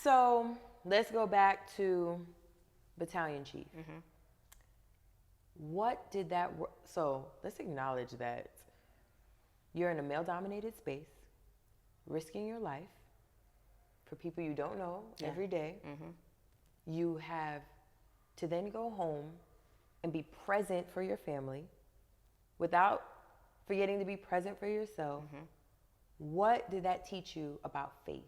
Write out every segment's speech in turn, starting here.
So let's go back to battalion chief. Mm-hmm. What did that work? So let's acknowledge that you're in a male-dominated space, risking your life for people you don't know every day. Mm-hmm. You have to then go home and be present for your family without forgetting to be present for yourself. Mm-hmm. What did that teach you about faith?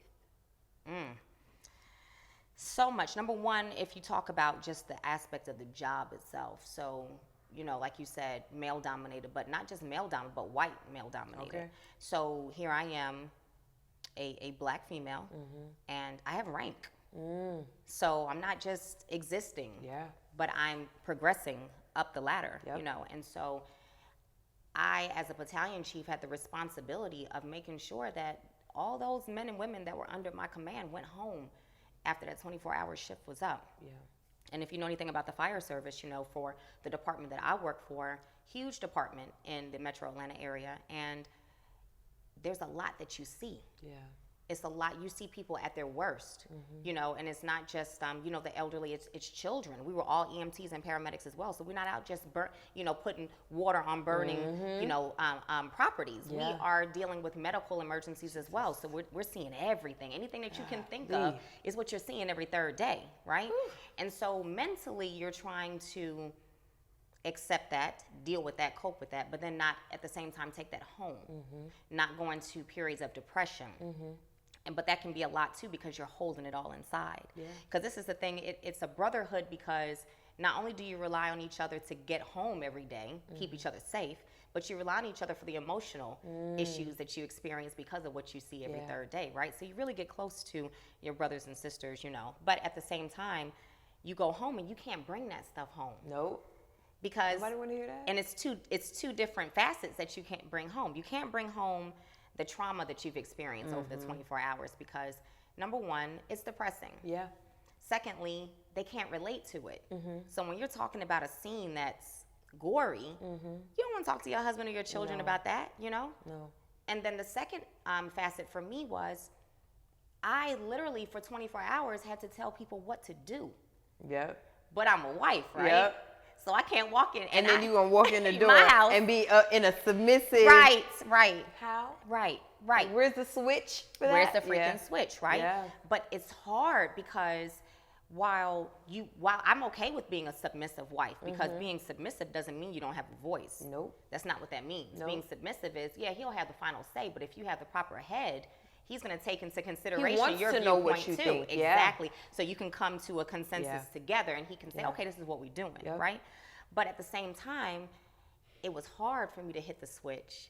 So much. Number one, if you talk about just the aspect of the job itself. So, you know, like you said, male dominated, but not just male dominated, but white male dominated. Okay. So here I am, a black female, and I have rank. So I'm not just existing, but I'm progressing up the ladder, you know. And so I, as a battalion chief, had the responsibility of making sure that all those men and women that were under my command went home after that 24-hour shift was up. Yeah. And if you know anything about the fire service, you know, for the department that I work for, huge department in the metro Atlanta area, and there's a lot that you see. Yeah. It's a lot. You see people at their worst, you know, and it's not just, you know, the elderly, it's children. We were all EMTs and paramedics as well. So we're not out just, putting water on burning, you know, properties. We are dealing with medical emergencies as well. So we're seeing everything. Anything that you can think of is what you're seeing every third day, right? And so mentally, you're trying to accept that, deal with that, cope with that, but then not at the same time take that home, not go into periods of depression. But that can be a lot too, because you're holding it all inside. Because this is the thing, it's a brotherhood, because not only do you rely on each other to get home every day, keep each other safe, but you rely on each other for the emotional issues that you experience because of what you see every third day, right? So you really get close to your brothers and sisters, you know. But at the same time, you go home and you can't bring that stuff home. Nope. Because nobody want to hear that. And it's two different facets that you can't bring home. You can't bring home the trauma that you've experienced over the 24 hours, because number one, it's depressing. Yeah. Secondly, they can't relate to it. So when you're talking about a scene that's gory, you don't want to talk to your husband or your children about that, you know? No. And then the second facet for me was, I literally for 24 hours had to tell people what to do. Yep. But I'm a wife, right? Yep. So I can't walk in. And then you're going to walk in the door house, and be in a submissive. Right. How? Right. Where's the switch for that? Where's the freaking switch, right? Yeah. But it's hard, because while I'm okay with being a submissive wife, because being submissive doesn't mean you don't have a voice. Nope. That's not what that means. Nope. Being submissive is, he'll have the final say, but if you have the proper head, he's going to take into consideration he wants your to know viewpoint what you too. think. Exactly. So you can come to a consensus together, and he can say, okay, this is what we're doing, right? But at the same time, it was hard for me to hit the switch,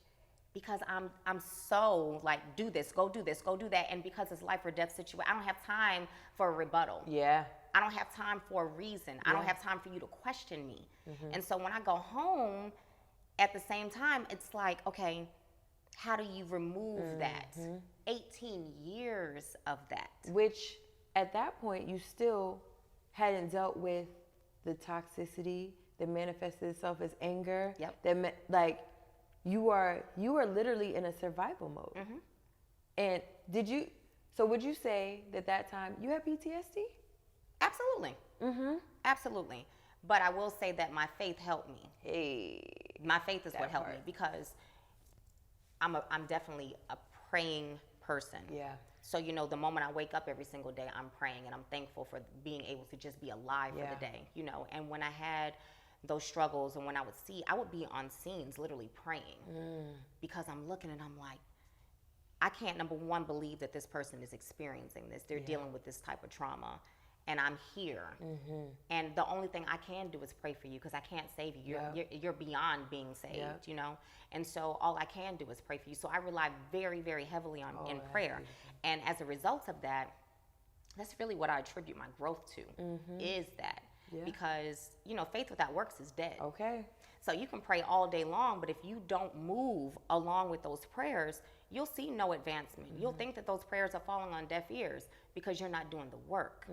because I'm so like, do this, go do that. And because it's life or death situation, I don't have time for a rebuttal. Yeah. I don't have time for a reason. I don't have time for you to question me. And so when I go home, at the same time, it's like, okay, how do you remove that? 18 years of that. Which at that point, you still hadn't dealt with the toxicity that manifested itself as anger. Yep. You are literally in a survival mode. And would you say that time you had PTSD? Absolutely. Absolutely. But I will say that my faith helped me. Hey. My faith is what helped me, because I'm definitely a praying person. Yeah. So, you know, the moment I wake up every single day, I'm praying, and I'm thankful for being able to just be alive for the day, you know. And when I had those struggles, and when I would be on scenes literally praying, because I'm looking and I'm like, I can't, number one, believe that this person is experiencing this. They're dealing with this type of trauma, and I'm here. And the only thing I can do is pray for you, because I can't save you. You're beyond being saved, you know? And so all I can do is pray for you. So I rely very, very heavily on in prayer. And as a result of that, that's really what I attribute my growth to, is that. Because, you know, faith without works is dead. Okay. So you can pray all day long, but if you don't move along with those prayers, you'll see no advancement. You'll think that those prayers are falling on deaf ears, because you're not doing the work.